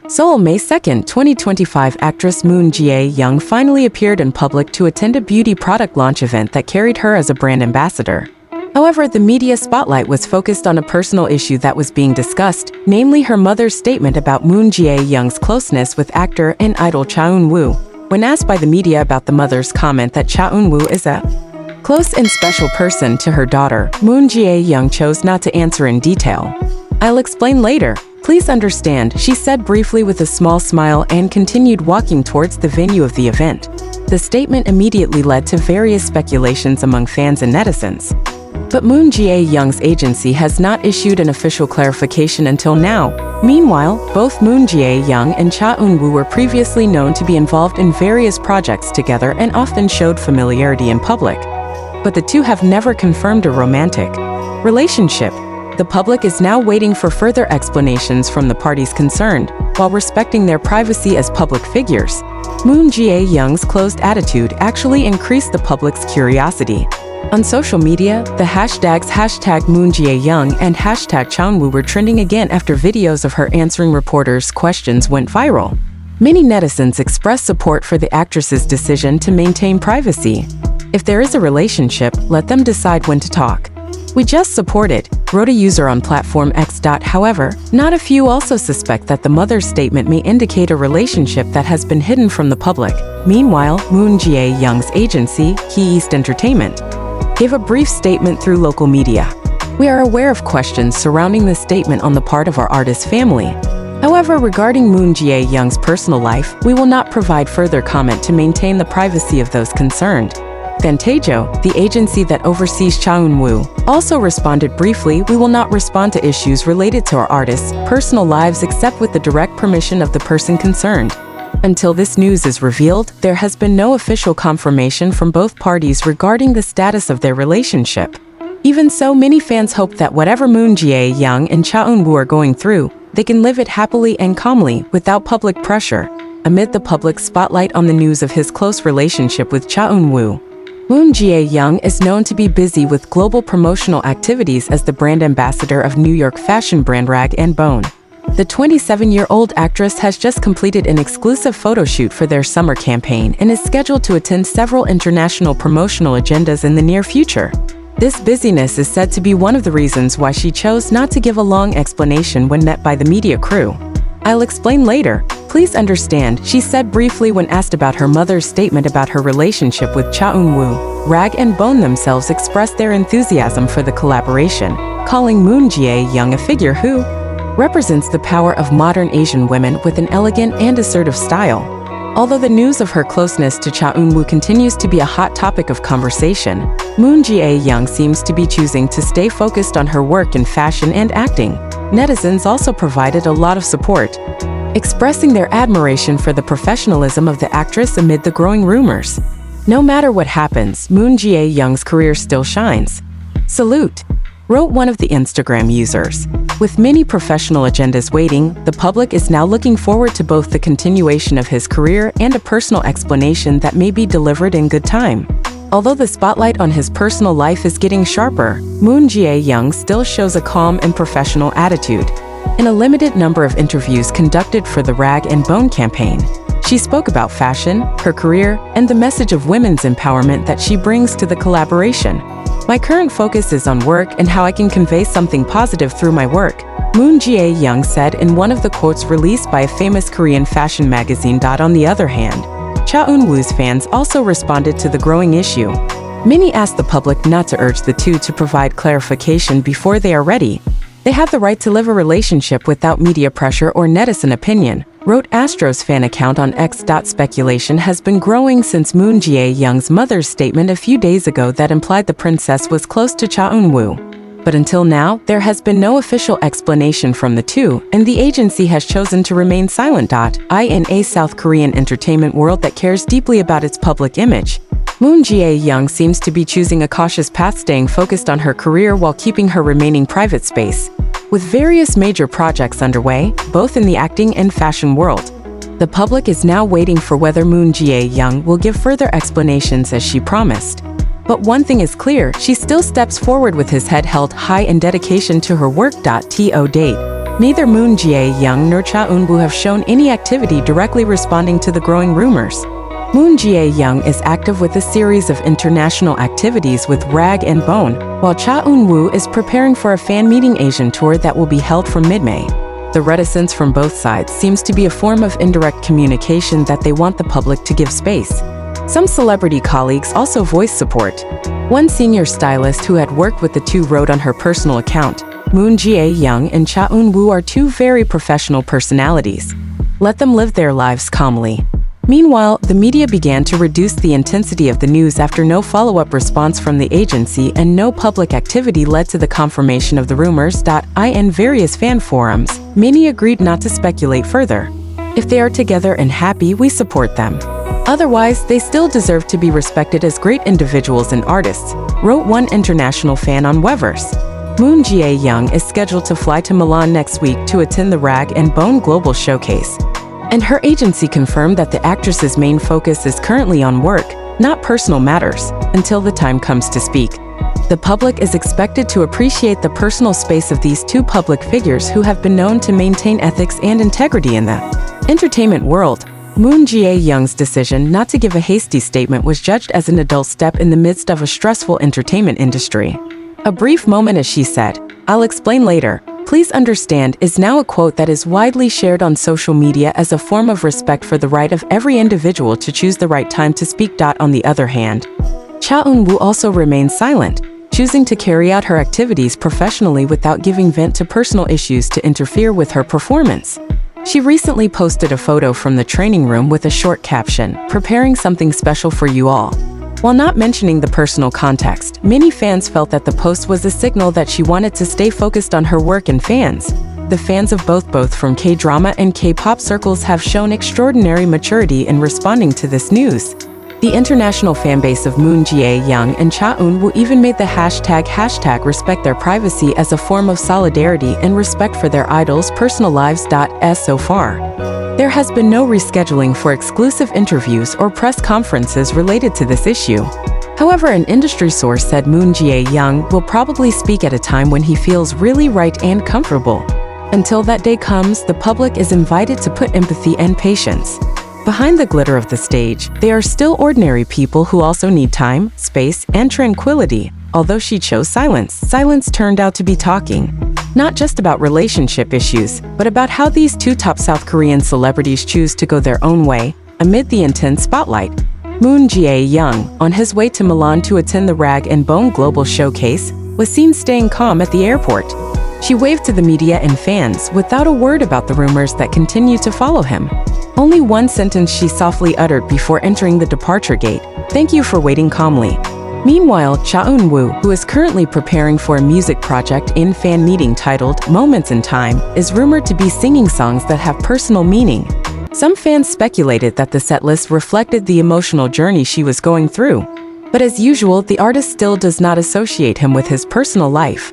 Seoul, May 2, 2025. Actress Moon Jae-young finally appeared in public to attend a beauty product launch event that carried her as a brand ambassador. However, the media spotlight was focused on a personal issue that was being discussed, namely her mother's statement about Moon Jae-young's closeness with actor and idol Cha Eun-woo. When asked by the media about the mother's comment that Cha Eun-woo is a close and special person to her daughter, Moon Jae-young chose not to answer in detail. "I'll explain later. Please understand," she said briefly with a small smile and continued walking towards the venue of the event. The statement immediately led to various speculations among fans and netizens. But Moon Jae-young's agency has not issued an official clarification until now. Meanwhile, both Moon Jae-young and Cha Eun-woo were previously known to be involved in various projects together and often showed familiarity in public. But the two have never confirmed a romantic relationship. The public is now waiting for further explanations from the parties concerned, while respecting their privacy as public figures. Moon Jae-young's closed attitude actually increased the public's curiosity. On social media, the hashtags #MoonJae-young and #ChaEun-woo were trending again after videos of her answering reporters' questions went viral. Many netizens expressed support for the actress's decision to maintain privacy. "If there is a relationship, let them decide when to talk. We just support it," wrote a user on platform X. However, not a few also suspect that the mother's statement may indicate a relationship that has been hidden from the public. Meanwhile, Moon Jae-young's agency, Key East Entertainment, gave a brief statement through local media. "We are aware of questions surrounding this statement on the part of our artist family. However, regarding Moon Jae-young's personal life, we will not provide further comment to maintain the privacy of those concerned." Fantajo, the agency that oversees Cha Eun-woo, also responded briefly, "We will not respond to issues related to our artists' personal lives except with the direct permission of the person concerned." Until this news is revealed, there has been no official confirmation from both parties regarding the status of their relationship. Even so, many fans hope that whatever Moon Jae-young and Cha Eun-woo are going through, they can live it happily and calmly, without public pressure. Amid the public spotlight on the news of his close relationship with Cha Eun-woo, Moon Jae-young is known to be busy with global promotional activities as the brand ambassador of New York fashion brand Rag & Bone. The 27-year-old actress has just completed an exclusive photo shoot for their summer campaign and is scheduled to attend several international promotional agendas in the near future. This busyness is said to be one of the reasons why she chose not to give a long explanation when met by the media crew. "I'll explain later. Please understand," she said briefly when asked about her mother's statement about her relationship with Cha Eun-woo. Rag & Bone themselves expressed their enthusiasm for the collaboration, calling Moon Jae-young a figure who represents the power of modern Asian women with an elegant and assertive style. Although the news of her closeness to Cha Eun-woo continues to be a hot topic of conversation, Moon Jae-young seems to be choosing to stay focused on her work in fashion and acting. Netizens also provided a lot of support, expressing their admiration for the professionalism of the actress amid the growing rumors. "No matter what happens, Moon Jae-young's career still shines. Salute," wrote one of the Instagram users. With many professional agendas waiting, the public is now looking forward to both the continuation of his career and a personal explanation that may be delivered in good time. Although the spotlight on his personal life is getting sharper, Moon Jae-young still shows a calm and professional attitude. In a limited number of interviews conducted for the Rag & Bone campaign, she spoke about fashion, her career, and the message of women's empowerment that she brings to the collaboration. "My current focus is on work and how I can convey something positive through my work," Moon Jae-young said in one of the quotes released by a famous Korean fashion magazine. On the other hand, Cha Eun-woo's fans also responded to the growing issue. Many asked the public not to urge the two to provide clarification before they are ready. "They have the right to live a relationship without media pressure or netizen opinion," wrote Astro's fan account on X. Speculation has been growing since Moon Jae-young's mother's statement a few days ago that implied the princess was close to Cha Eun-woo. But until now, there has been no official explanation from the two, and the agency has chosen to remain silent. In a South Korean entertainment world that cares deeply about its public image, Moon Jae-young seems to be choosing a cautious path, staying focused on her career while keeping her remaining private space. With various major projects underway, both in the acting and fashion world, the public is now waiting for whether Moon Jae-young will give further explanations as she promised. But one thing is clear, she still steps forward with his head held high in dedication to her work. To date, Neither Moon Jae-young nor Cha Eun-woo have shown any activity directly responding to the growing rumors. Moon Jae-young is active with a series of international activities with Rag and Bone, while Cha Eun-woo is preparing for a fan meeting Asian tour that will be held from mid-May. The reticence from both sides seems to be a form of indirect communication that they want the public to give space. Some celebrity colleagues also voiced support. One senior stylist who had worked with the two wrote on her personal account, "Moon Jae-young and Cha Eun-woo are two very professional personalities. Let them live their lives calmly." Meanwhile, the media began to reduce the intensity of the news after no follow-up response from the agency and no public activity led to the confirmation of the rumors. In various fan forums, many agreed not to speculate further. If they are together and happy, we support them. Otherwise, they still deserve to be respected as great individuals and artists, wrote one international fan on Weverse. Moon Jae-young is scheduled to fly to Milan next week to attend the Rag and Bone Global Showcase. And her agency confirmed that the actress's main focus is currently on work, not personal matters, until the time comes to speak. The public is expected to appreciate the personal space of these two public figures who have been known to maintain ethics and integrity in the entertainment world. Moon Jae-young's decision not to give a hasty statement was judged as an adult step in the midst of a stressful entertainment industry. A brief moment as she said, "I'll explain later. Please understand," is now a quote that is widely shared on social media as a form of respect for the right of every individual to choose the right time to speak. On the other hand, Cha Eun-woo also remains silent, choosing to carry out her activities professionally without giving vent to personal issues to interfere with her performance. She recently posted a photo from the training room with a short caption, "Preparing something special for you all." While not mentioning the personal context, many fans felt that the post was a signal that she wanted to stay focused on her work and fans. The fans of both from K-drama and K-pop circles have shown extraordinary maturity in responding to this news. The international fanbase of Moon Jae-young and Cha Eun-woo even made the hashtag respect their privacy as a form of solidarity and respect for their idols' personal lives. So far, there has been no rescheduling for exclusive interviews or press conferences related to this issue. However, an industry source said Moon Jae-young will probably speak at a time when he feels really right and comfortable. Until that day comes, the public is invited to put empathy and patience behind the glitter of the stage. They are still ordinary people who also need time, space, and tranquility. Although she chose silence, silence turned out to be talking. Not just about relationship issues, but about how these two top South Korean celebrities choose to go their own way amid the intense spotlight. Moon Jae-young, on his way to Milan to attend the Rag and Bone Global Showcase, was seen staying calm at the airport. She waved to the media and fans without a word about the rumors that continue to follow him. Only one sentence she softly uttered before entering the departure gate: "Thank you for waiting calmly." Meanwhile, Cha Eun-woo, who is currently preparing for a music project in fan meeting titled Moments in Time, is rumored to be singing songs that have personal meaning. Some fans speculated that the setlist reflected the emotional journey she was going through. But as usual, the artist still does not associate him with his personal life.